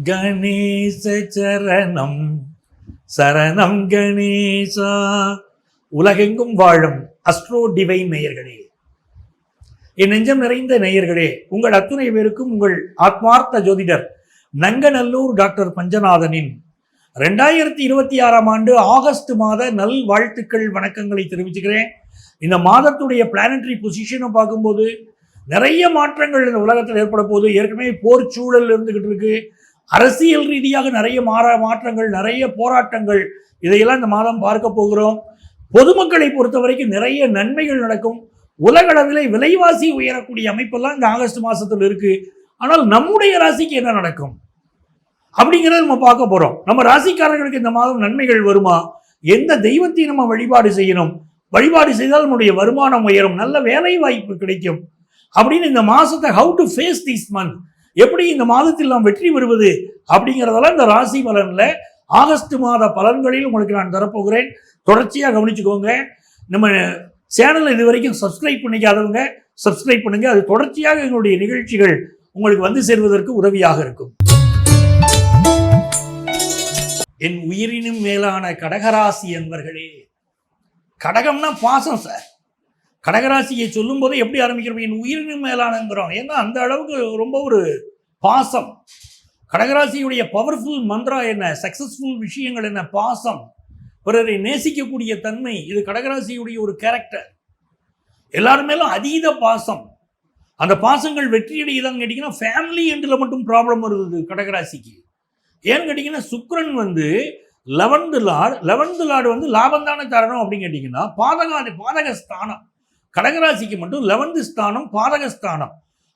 கணேச சரணம் சரணம் கணேசா. உலகெங்கும் வாழும் அஸ்ட்ரோ டிவைன் நேயர்களே, என் நெஞ்சம் நிறைந்த நேயர்களே, உங்கள் அத்துணை பேருக்கும் உங்கள் ஆத்மார்த்த ஜோதிடர் நங்கநல்லூர் டாக்டர் பஞ்சநாதனின் 2026 ஆண்டு ஆகஸ்ட் மாத நல் வாழ்த்துக்கள் வணக்கங்களை தெரிவிச்சுக்கிறேன். இந்த மாதத்துடைய பிளானட்டரி பொசிஷனை பார்க்கும்போது நிறைய மாற்றங்கள் இந்த உலகத்தில் ஏற்பட போது. ஏற்கனவே போர் சூழல் இருந்துகிட்டு இருக்கு. அரசியல் ரீதியாக நிறைய மாற்றங்கள், நிறைய போராட்டங்கள், இதையெல்லாம் இந்த மாதம் பார்க்க போகிறோம். பொதுமக்களை பொறுத்த வரைக்கும் நிறைய நன்மைகள் நடக்கும். உலகளவில் விலைவாசி உயரக்கூடிய அமைப்பெல்லாம் இந்த ஆகஸ்ட் மாசத்தில் இருக்கு. ஆனால் நம்முடைய ராசிக்கு என்ன நடக்கும் அப்படிங்கிறத நம்ம பார்க்க போறோம். நம்ம ராசிக்காரர்களுக்கு இந்த மாதம் நன்மைகள் வருமா? எந்த தெய்வத்தை நம்ம வழிபாடு செய்யணும்? வழிபாடு செய்தால் நம்முடைய வருமானம் உயரும், நல்ல வேலை வாய்ப்பு கிடைக்கும் அப்படின்னு இந்த மாசத்தை how to face this month, எப்படி இந்த மாதத்தில் நாம் வெற்றி பெறுவது அப்படிங்கிறதெல்லாம் இந்த ராசி பலன்ல ஆகஸ்ட் மாத பலன்களில் உங்களுக்கு நான் தரப்போகிறேன். தொடர்ச்சியாக கவனிச்சுக்கோங்க. நம்ம சேனலை இது வரைக்கும் சப்ஸ்கிரைப் பண்ணிக்காதவங்க சப்ஸ்கிரைப் பண்ணுங்க. அது தொடர்ச்சியாக எங்களுடைய நிகழ்ச்சிகள் உங்களுக்கு வந்து சேர்வதற்கு உதவியாக இருக்கும். என் உயிரினும் மேலான கடகராசி என்பர்களே, கடகம்னா பாசம் சார். கடகராசியை சொல்லும் போது எப்படி ஆரம்பிக்கிறோம்? என் உயிரினும் மேலானங்கிறோம். ஏன்னா அந்த அளவுக்கு ரொம்ப ஒரு பாசம். கடகராசியுடைய பவர்ஃபுல் மந்த்ரா என்ன? சக்சஸ்ஃபுல் விஷயங்கள் என்ன? பாசம், பிறரை நேசிக்கக்கூடிய தன்மை. இது கடகராசியுடைய ஒரு கேரக்டர். எல்லாரும் மேலும் அதீத பாசம். அந்த பாசங்கள் வெற்றியடையுதான்னு கேட்டிங்கன்னா ஃபேமிலி எண்டில் மட்டும் ப்ராப்ளம் வருது கடகராசிக்கு. ஏன்னு கேட்டிங்கன்னா சுக்கிரன் வந்து 11th லார்டு வந்து லாபம் தானே தரணும் அப்படின்னு கேட்டிங்கன்னா பாதக ஸ்தானம். கடகராசிக்கு மட்டும் 11th ஸ்தானம் பாதக ஸ்தானம்.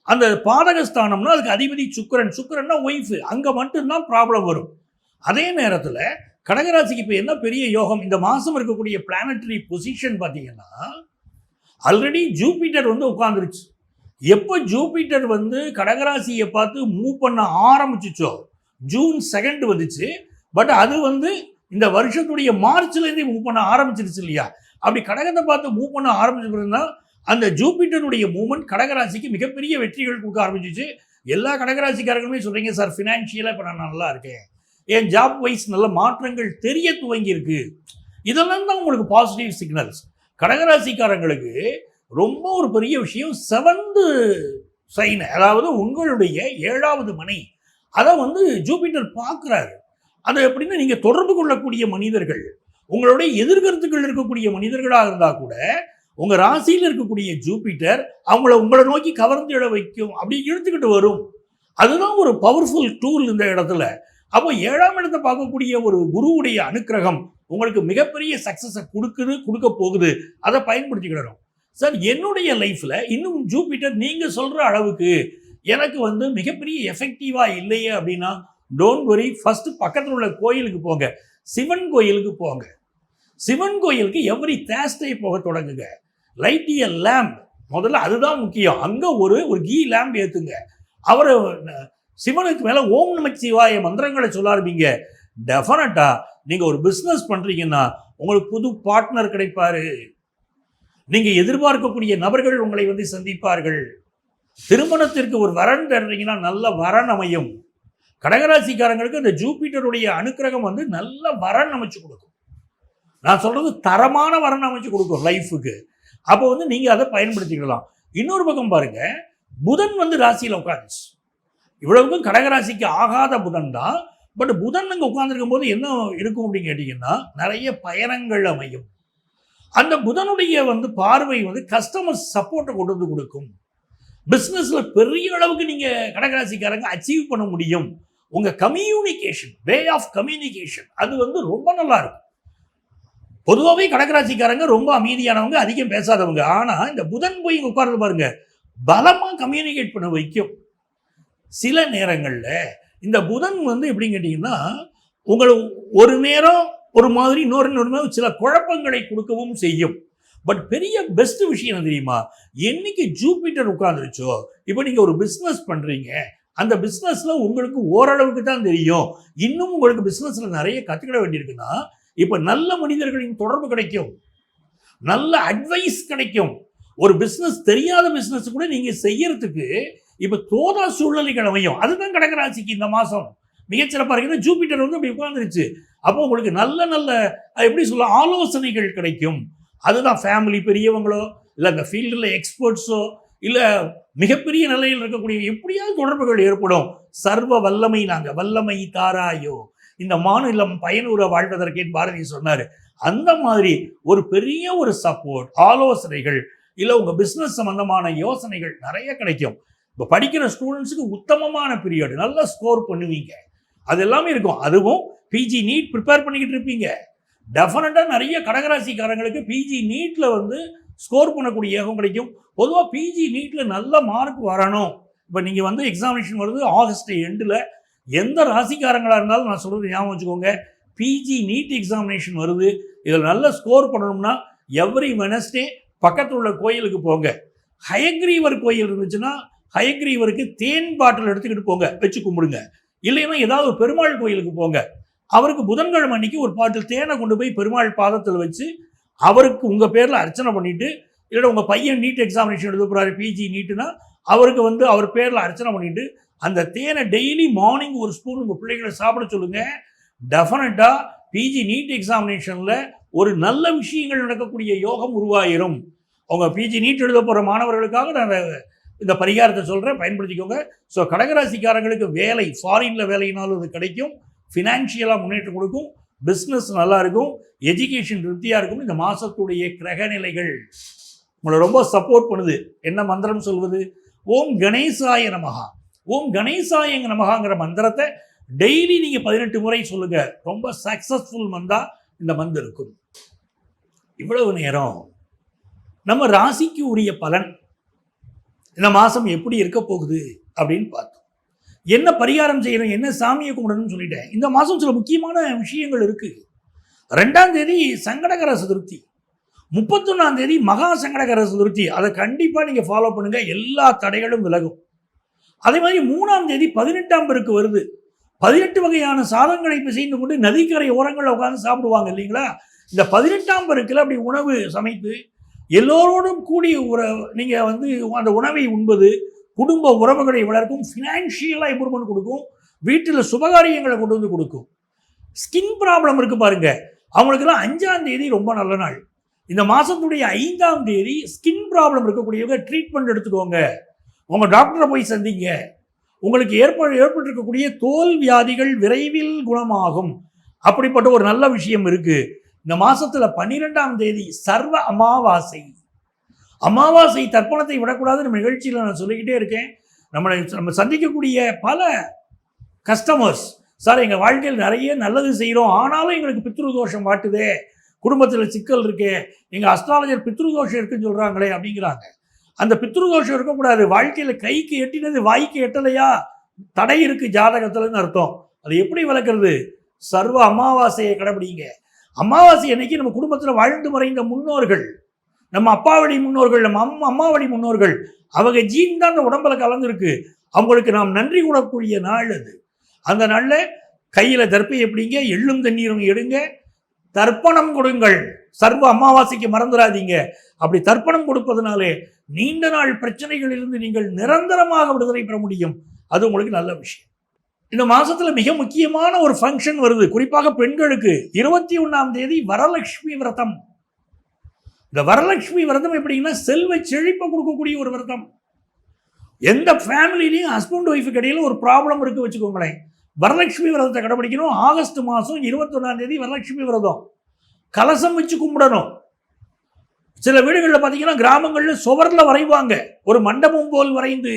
அந்த பாதக ஸ்தானம்னா அதுக்கு அதிபதி சுக்கிரன். சுக்கிரன்னா ஒய்ஃபு. அங்கே மட்டும்தான் ப்ராப்ளம் வரும். அதே நேரத்தில் கடகராசிக்கு இப்போ என்ன பெரிய யோகம், இந்த மாதம் இருக்கக்கூடிய பிளானட்டரி பொசிஷன் பார்த்தீங்கன்னா ஆல்ரெடி ஜூபிட்டர் வந்து உட்காந்துருச்சு. எப்போ ஜூபிட்டர் வந்து கடகராசியை பார்த்து மூவ் பண்ண ஆரம்பிச்சிச்சோ, June 2 வந்துச்சு. பட் அது வந்து இந்த வருஷத்துடைய மார்ச்லேருந்தே மூவ் பண்ண ஆரம்பிச்சிருச்சு இல்லையா? அப்படி கடகத்தை பார்த்து மூவ் பண்ண ஆரம்பிச்சிருந்தா அந்த ஜூபிட்டருடைய மூவ்மெண்ட் கடகராசிக்கு மிகப்பெரிய வெற்றிகள் கொடுக்க ஆரம்பிச்சிச்சு. எல்லா கடகராசிக்காரர்களுமே சொல்றீங்க, சார் ஃபினான்ஷியலாக இப்போ நான் நல்லா இருக்கேன், என் ஜாப் வைஸ் நல்ல மாற்றங்கள் தெரிய துவங்கி இருக்கு. இதெல்லாம் தான் உங்களுக்கு பாசிட்டிவ் சிக்னல்ஸ். கடகராசிக்காரங்களுக்கு ரொம்ப ஒரு பெரிய விஷயம் 7th சைன், அதாவது உங்களுடைய 7வது மனை, அதை வந்து ஜூபிட்டர் பார்க்குறாரு. அது எப்படின்னா நீங்கள் தொடர்பு கொள்ளக்கூடிய மனிதர்கள், உங்களுடைய எதிர்கருத்துக்கள் இருக்கக்கூடிய மனிதர்களாக இருந்தால் கூட உங்கள் ராசியில் இருக்கக்கூடிய ஜூபிட்டர் உங்களை நோக்கி கவர்ந்து இட வைக்கும், அப்படி இழுத்துக்கிட்டு வரும். அதுதான் ஒரு பவர்ஃபுல் டூல் இந்த இடத்துல. அப்போ 7ஆம் இடத்தை பார்க்கக்கூடிய ஒரு குருவுடைய அனுக்கிரகம் உங்களுக்கு மிகப்பெரிய சக்ஸஸை கொடுக்க போகுது. அதை பயன்படுத்திக்கிடணும். சார் என்னுடைய லைஃப்பில் இன்னும் ஜூபிட்டர் நீங்கள் சொல்கிற அளவுக்கு எனக்கு வந்து மிகப்பெரிய எஃபெக்டிவாக இல்லையே அப்படின்னா டோன்ட் வரி. ஃபர்ஸ்ட் பக்கத்தில் உள்ள கோயிலுக்கு போங்க, சிவன் கோயிலுக்கு போங்க. சிவன் கோயிலுக்கு எவ்ரி தேர்ஸ்டே போக தொடங்குங்க. லைட் எ லேம்ப், முதல்ல அதுதான் முக்கியம். அங்கே ஒரு கீ லேம்ப் ஏற்றுங்க. அவரை சிவனுக்கு மேலே ஓம் நம சிவாய மந்திரங்களை சொல்ல ஆரம்பிங்க. டெஃபினட்டாக நீங்கள் ஒரு பிஸ்னஸ் பண்ணுறீங்கன்னா உங்களுக்கு புது பார்ட்னர் கிடைப்பாரு. நீங்கள் எதிர்பார்க்கக்கூடிய நபர்கள் உங்களை வந்து சந்திப்பார்கள். திருமணத்திற்கு ஒரு வரன் தேடுறீங்கன்னா நல்ல வரன் அமையும். கடகராசிக்காரங்களுக்கு இந்த ஜூபிட்டருடைய அனுக்கிரகம் வந்து நல்ல வரன் அமைச்சு கொடுக்கும். நான் சொல்றது தரமான வரன் அமைச்சு கொடுக்கும் லைஃபுக்கு. அப்போ வந்து நீங்க அதை பயன்படுத்திக்கலாம். இன்னொரு பக்கம் பாருங்க, புதன் வந்து ராசியில் உட்காந்துச்சு. இவ்வளவுக்கும் கடகராசிக்கு ஆகாத புதன் தான். பட் புதன் அங்கே உட்கார்ந்துருக்கும் போது என்ன இருக்கும் அப்படின்னு கேட்டீங்கன்னா நிறைய பயணங்கள் அமையும். அந்த புதனுடைய வந்து பார்வை வந்து கஸ்டமர் சப்போர்ட்டை கொண்டு வந்து கொடுக்கும். பிஸ்னஸ்ல பெரிய அளவுக்கு நீங்க கடகராசிக்காரங்க அச்சீவ் பண்ண முடியும். உங்க கம்யூனிகேஷன், வே ஆஃப் கம்யூனிகேஷன் அது வந்து ரொம்ப நல்லா இருக்கும். பொதுவாகவே கடகராசிக்காரங்க ரொம்ப அமைதியானவங்க, அதிகம் பேசாதவங்க. ஆனா இந்த புதன் போய் உட்கார்ந்து பாருங்க, பலமா கம்யூனிகேட் பண்ண வைக்கும். சில நேரங்கள்ல இந்த புதன் வந்து எப்படின்னு கேட்டீங்கன்னா உங்களை ஒரு நேரம் ஒரு மாதிரி இன்னொரு சில குழப்பங்களை கொடுக்கவும் செய்யும். பட் பெரிய பெஸ்ட் விஷயம் என்ன தெரியுமா? என்னைக்கு ஜூபிட்டர் உட்கார்ந்துருச்சோ, இப்போ நீங்க ஒரு பிஸ்னஸ் பண்றீங்க, அந்த பிஸ்னஸ்ல உங்களுக்கு ஓரளவுக்கு தான் தெரியும். இன்னும் உங்களுக்கு பிஸ்னஸ்ல நிறைய கற்றுக்கிட வேண்டியிருக்குன்னா இப்போ நல்ல மனிதர்களின் தொடர்பு கிடைக்கும், நல்ல அட்வைஸ் கிடைக்கும். ஒரு பிஸ்னஸ் தெரியாத பிஸ்னஸ் கூட நீங்க செய்யறதுக்கு இப்போ தோதா சூழ்நிலைகள் அமையும். அதுதான் கடகராசிக்கு இந்த மாதம். மிகச்சிறப்பாக இருக்குது. ஜூபிட்டர் வந்து அப்படி உட்கார்ந்துருச்சு. அப்போ உங்களுக்கு நல்ல நல்ல எப்படி சொல்ல ஆலோசனைகள் கிடைக்கும். அதுதான் ஃபேமிலி பெரியவங்களோ இல்லை அந்த ஃபீல்டில் எக்ஸ்பர்ட்ஸோ இல்லை மிகப்பெரிய நிலையில் இருக்கக்கூடிய எப்படியாவது தொடர்புகள் ஏற்படும். சர்வ வல்லமை நாங்கள் வல்லமை தாராயோ இந்த மாநிலம் பயனுற வாழ்வதற்கேன்னு பாரதி சொன்னார். அந்த மாதிரி ஒரு பெரிய ஒரு சப்போர்ட் ஆலோசனைகள் இல்லை உங்கள் பிஸ்னஸ் சம்பந்தமான யோசனைகள் நிறைய கிடைக்கும். இப்போ படிக்கிற ஸ்டூடெண்ட்ஸுக்கு உத்தமமான பீரியட், நல்லா ஸ்கோர் பண்ணுவீங்க, அது எல்லாமே இருக்கும். அதுவும் பிஜி நீட் ப்ரிப்பேர் பண்ணிக்கிட்டு இருப்பீங்க. டெஃபினட்டாக நிறைய கடகராசிக்காரங்களுக்கு பிஜி நீட்டில் வந்து ஸ்கோர் பண்ணக்கூடிய யோகம் கிடைக்கும். பொதுவாக பிஜி நீட்டில் நல்ல மார்க் வரணும். இப்போ நீங்கள் வந்து எக்ஸாமினேஷன் வருது ஆகஸ்ட் எண்டில், எந்த ராசிக்காரங்களாக இருந்தாலும் நான் சொல்கிறது ஞாபகம் வச்சுக்கோங்க. பிஜி நீட் எக்ஸாமினேஷன் வருது, இதில் நல்ல ஸ்கோர் பண்ணணும்னா எவ்ரி வெனஸ்டே பக்கத்தில் உள்ள கோயிலுக்கு போங்க. ஹயக்ரீவர் கோயில் இருந்துச்சுன்னா ஹயக்ரீவருக்கு தேன் பாட்டில் எடுத்துக்கிட்டு போங்க, வச்சு கும்பிடுங்க. இல்லைன்னா ஏதாவது ஒரு பெருமாள் கோயிலுக்கு போங்க, அவருக்கு புதன்கிழமை அன்னைக்கு ஒரு பாட்டில் தேனை கொண்டு போய் பெருமாள் பாதத்தில் வச்சு அவருக்கு உங்கள் பேரில் அர்ச்சனை பண்ணிவிட்டு, இல்லை உங்கள் பையன் நீட் எக்ஸாமினேஷன் எழுத போகிறாரு பிஜி நீட்டுனா அவருக்கு வந்து அவர் பேரில் அர்ச்சனை பண்ணிவிட்டு அந்த தேனை டெய்லி மார்னிங் ஒரு ஸ்பூன் உங்கள் பிள்ளைகளை சாப்பிட சொல்லுங்கள். டெஃபினட்டாக பிஜி நீட் எக்ஸாமினேஷனில் ஒரு நல்ல விஷயங்கள் நடக்கக்கூடிய யோகம் உருவாயிரும். அவங்க பிஜி நீட் எழுத போகிற மாணவர்களுக்காக நான் இந்த பரிகாரத்தை சொல்கிறேன், பயன்படுத்திக்கோங்க. ஸோ கடகராசிக்காரங்களுக்கு வேலை, ஃபாரினில் வேலையினாலும் அது கிடைக்கும், ஃபினான்ஷியலாக முன்னேற்றம் கொடுக்கும், பிஸ்னஸ் நல்லா இருக்கும், எஜுகேஷன் திருப்தியாக இருக்கும். இந்த மாதத்துடைய கிரகநிலைகள் உங்களை ரொம்ப சப்போர்ட் பண்ணுது. என்ன மந்திரம் சொல்வது? ஓம் கணேசாய நமகா, ஓம் கணேசாயங்க நமகாங்கிற மந்திரத்தை டெய்லி நீங்கள் 18 முறை சொல்லுங்கள். ரொம்ப சக்ஸஸ்ஃபுல் மந்தாக இந்த மந்த் இருக்கும். இவ்வளவு நேரம் நம்ம ராசிக்கு உரிய பலன் இந்த மாதம் எப்படி இருக்க போகுது அப்படின்னு பார்த்தோம். என்ன பரிகாரம் செய்யணும், என்ன சாமியை கும்பிடணும்னு சொல்லிட்டேன். இந்த மாதம் சில முக்கியமான விஷயங்கள் இருக்குது. 2ஆம் தேதி சங்கடகர சதுர்த்தி, 31ஆம் தேதி மகா சங்கடகர சதுர்த்தி. அதை கண்டிப்பாக நீங்கள் ஃபாலோ பண்ணுங்கள், எல்லா தடைகளும் விலகும். அதே மாதிரி 3ஆம் தேதி 18ஆம் பெருக்கு வருது. 18 வகையான சாதங்களை பிசைந்து கொண்டு நதிக்கரை ஓரங்களில் உட்காந்து சாப்பிடுவாங்க இல்லைங்களா? இந்த 18ஆம் பெருக்கில் அப்படி உணவு சமைத்து எல்லோரோடும் கூடி நீங்கள் வந்து அந்த உணவை உண்பது குடும்ப உறவுகளை வளர்க்கும், ஃபினான்ஷியலாக இம்ப்ரூவ்மெண்ட் கொடுக்கும், வீட்டில் சுபகாரியங்களை கொண்டு வந்து கொடுக்கும். ஸ்கின் ப்ராப்ளம் இருக்குது பாருங்க, அவங்களுக்கெல்லாம் 5ஆம் தேதி ரொம்ப நல்ல நாள். இந்த மாதத்துடைய 5ஆம் தேதி ஸ்கின் ப்ராப்ளம் இருக்கக்கூடியவங்க ட்ரீட்மெண்ட் எடுத்துக்கோங்க, உங்கள் டாக்டரை போய் சந்திங்க. உங்களுக்கு ஏற்பட்டிருக்கக்கூடிய தோல் வியாதிகள் விரைவில் குணமாகும். அப்படிப்பட்ட ஒரு நல்ல விஷயம் இருக்குது. இந்த மாதத்தில் 12ஆம் தேதி சர்வ அமாவாசை. அமாவாசை தர்ப்பணத்தை விடக்கூடாது. நம்ம நிகழ்ச்சியில் நான் சொல்லிக்கிட்டே இருக்கேன். நம்ம சந்திக்கக்கூடிய பல கஸ்டமர்ஸ், சார் எங்கள் வாழ்க்கையில் நிறைய நல்லது செய்கிறோம், ஆனாலும் எங்களுக்கு பித்ருதோஷம் வாட்டுதே, குடும்பத்தில் சிக்கல் இருக்கே, எங்கள் அஸ்ட்ராலஜர் பித்ருதோஷம் இருக்குன்னு சொல்கிறாங்களே அப்படிங்கிறாங்க. அந்த பித்ருதோஷம் இருக்கக்கூடாது. வாழ்க்கையில் கைக்கு எட்டினது வாய்க்கு எட்டலையா, தடை இருக்குது ஜாதகத்தில்னு அர்த்தம். அது எப்படி விளக்குறது? சர்வ அமாவாசையை கடைபிடிங்க. அமாவாசை அன்னைக்கு நம்ம குடும்பத்தில் வாழ்ந்து மறைந்த முன்னோர்கள், நம்ம அப்பா வழி முன்னோர்கள், நம்ம அம்மா வழி முன்னோர்கள், அவங்க ஜீன் தான் அந்த உடம்புல கலந்துருக்கு. அவங்களுக்கு நாம் நன்றி கூடக்கூடிய நாள் அது. அந்த நாளில் கையில் தர்ப்பை எப்படிங்க, எள்ளும் தண்ணீரும் எடுங்க, தர்ப்பணம் கொடுங்கள். சர்வ அமாவாசைக்கு மறந்துடாதீங்க. அப்படி தர்ப்பணம் கொடுப்பதனாலே நீண்ட நாள் பிரச்சனைகளிலிருந்து நீங்கள் நிரந்தரமாக விடுதலை பெற முடியும். அது உங்களுக்கு நல்ல விஷயம். இந்த மாதத்தில் மிக முக்கியமான ஒரு ஃபங்க்ஷன் வருது, குறிப்பாக பெண்களுக்கு. 21ஆம் தேதி வரலட்சுமி விரதம். இந்த வரலட்சுமி விரதம் எப்படின்னா செல்வ செழிப்பை கொடுக்கக்கூடிய ஒரு விரதம். எந்த ஃபேமிலிலையும் ஹஸ்பண்ட் ஒய்ஃபுக்கு இடையில ஒரு ப்ராப்ளம் இருக்குது வச்சுக்கோங்களேன், வரலட்சுமி விரதத்தை கடைபிடிக்கணும். ஆகஸ்ட் மாதம் 21ஆம் தேதி வரலட்சுமி விரதம். கலசம் வச்சு கும்பிடணும். சில வீடுகளில் பார்த்தீங்கன்னா கிராமங்களில் சுவரில் வரைவாங்க, ஒரு மண்டபம் போல் வரைந்து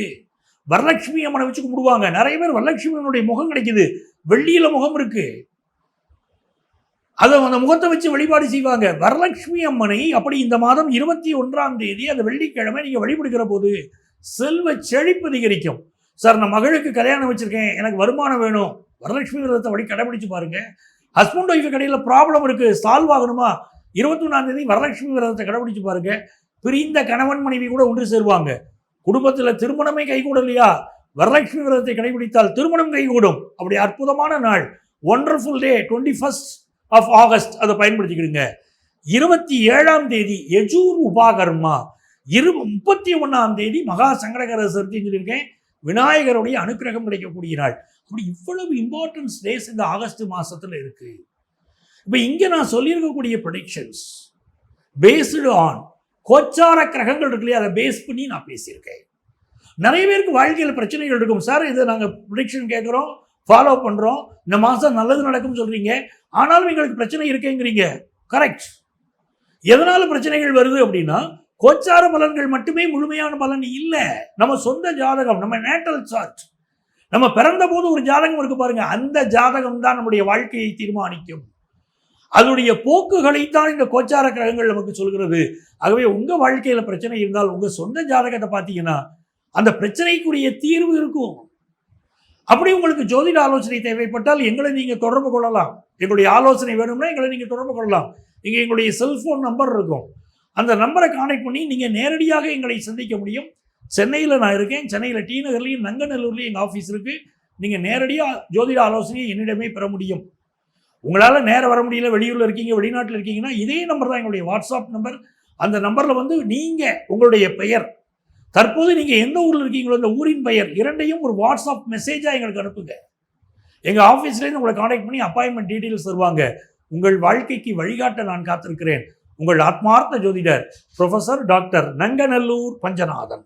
வரலட்சுமி அம்மனை வச்சு கும்பிடுவாங்க. நிறைய பேர் வரலட்சுமியனுடைய முகம் கிடைக்குது, வெள்ளியில முகம் இருக்கு, அதை அந்த முகத்தை வச்சு வழிபாடு செய்வாங்க. வரலட்சுமி அம்மனை அப்படி இந்த மாதம் 21ஆம் தேதி அந்த வெள்ளிக்கிழமை நீங்கள் வழிபடுகிற போது செல்வ செழிப்பு அதிகரிக்கும். சார் நான் மகளுக்கு கல்யாணம் வச்சிருக்கேன், எனக்கு வருமானம் வேணும், வரலட்சுமி விரதத்தை வழி கடைபிடிச்சு பாருங்க. ஹஸ்பண்ட் ஒய்ஃபு கடையில் ப்ராப்ளம் இருக்கு, சால்வ் ஆகணுமா, 21ஆம் தேதி வரலட்சுமி விரதத்தை கடைபிடிச்சு பாருங்க. பிரிந்த கணவன் மனைவி கூட ஒன்று சேருவாங்க. குடும்பத்தில் திருமணமே கைகூடலையா, வரலட்சுமி விரதத்தை கடைபிடித்தால் திருமணம் கைகூடும். அப்படி அற்புதமான நாள், wonderful day, 21st of August. அதை பயன்படுத்திக்கிடுங்க. 27ஆம் தேதி யஜூர் உபாகர்மா, 31ஆம் தேதி மகா சங்கடகர சதுர்த்தின்னு சொல்லியிருக்கேன். விநாயகருடைய அனுக்கிரகம் கிடைக்கக்கூடிய நாள். அப்படி இவ்வளவு இம்பார்ட்டன்ஸ் டேஸ் இந்த ஆகஸ்ட் மாசத்துல இருக்கு. இப்போ இங்க நான் சொல்லியிருக்கக்கூடிய ப்ரெடிக்ஷன்ஸ் பேஸ்டு ஆன் கோச்சார கிரகங்கள் இருக்கு இல்லையா, அதை பேஸ் பண்ணி நான் பேசியிருக்கேன். நிறைய பேருக்கு வாழ்க்கையில் பிரச்சனைகள் இருக்கும். சார் இதை நாங்கள் ப்ரெடிக்ஷன் கேட்குறோம், ஃபாலோ பண்ணுறோம், இந்த மாதம் நல்லது நடக்கும்னு சொல்கிறீங்க, ஆனாலும் எங்களுக்கு பிரச்சனை இருக்கேங்கிறீங்க. கரெக்ட். எதனால் பிரச்சனைகள் வருது அப்படின்னா, கோச்சார பலன்கள் மட்டுமே முழுமையான பலன் இல்லை. நம்ம சொந்த ஜாதகம், நம்ம நேட்டல் சார்ட், நம்ம பிறந்த போது ஒரு ஜாதகம் இருக்கு பாருங்க, அந்த ஜாதகம் தான் நம்முடைய வாழ்க்கையை தீர்மானிக்கும். அதனுடைய போக்குகளைத்தான் இந்த கோச்சார கிரகங்கள் நமக்கு சொல்கிறது. ஆகவே உங்க வாழ்க்கையில பிரச்சனை இருந்தால் உங்க சொந்த ஜாதகத்தை பார்த்தீங்கன்னா அந்த பிரச்சனைக்குரிய தீர்வு இருக்கும். அப்படி உங்களுக்கு ஜோதிட ஆலோசனை தேவைப்பட்டால் எங்களை நீங்க தொடர்பு கொள்ளலாம். எங்களுடைய ஆலோசனை வேணும்னா எங்களை நீங்க தொடர்பு கொள்ளலாம். இங்கே எங்களுடைய செல்போன் நம்பர் இருக்கும். அந்த நம்பரை கான்டாக்ட் பண்ணி நீங்க நேரடியாக எங்களை சந்திக்க முடியும். சென்னையில் நான் இருக்கேன். சென்னையில் டி நகர்லையும் நங்கநல்லூர்லையும் எங்கள் ஆஃபீஸ் இருக்கு. நீங்க நேரடியாக ஜோதிட ஆலோசனையை என்னிடமே பெற முடியும். உங்களால் நேரம் வர முடியல, வெளியூரில் இருக்கீங்க, வெளிநாட்டில் இருக்கீங்கன்னா இதே நம்பர் தான் எங்களுடைய வாட்ஸ்அப் நம்பர். அந்த நம்பரில் வந்து நீங்கள் உங்களுடைய பெயர், தற்போது நீங்கள் எந்த ஊரில் இருக்கீங்களோ அந்த ஊரின் பெயர் இரண்டையும் ஒரு வாட்ஸ்அப் மெசேஜாக எங்களுக்கு அனுப்புங்க. எங்கள் ஆஃபீஸ்லேருந்து உங்களை கான்டாக்ட் பண்ணி அப்பாயின்மெண்ட் டீட்டெயில்ஸ் தருவாங்க. உங்கள் வாழ்க்கைக்கு வழிகாட்ட நான் காத்திருக்கிறேன். உங்கள் ஆத்மார்த்த ஜோதிடர் ப்ரொஃபசர் டாக்டர் நங்கநல்லூர் பஞ்சநாதன்.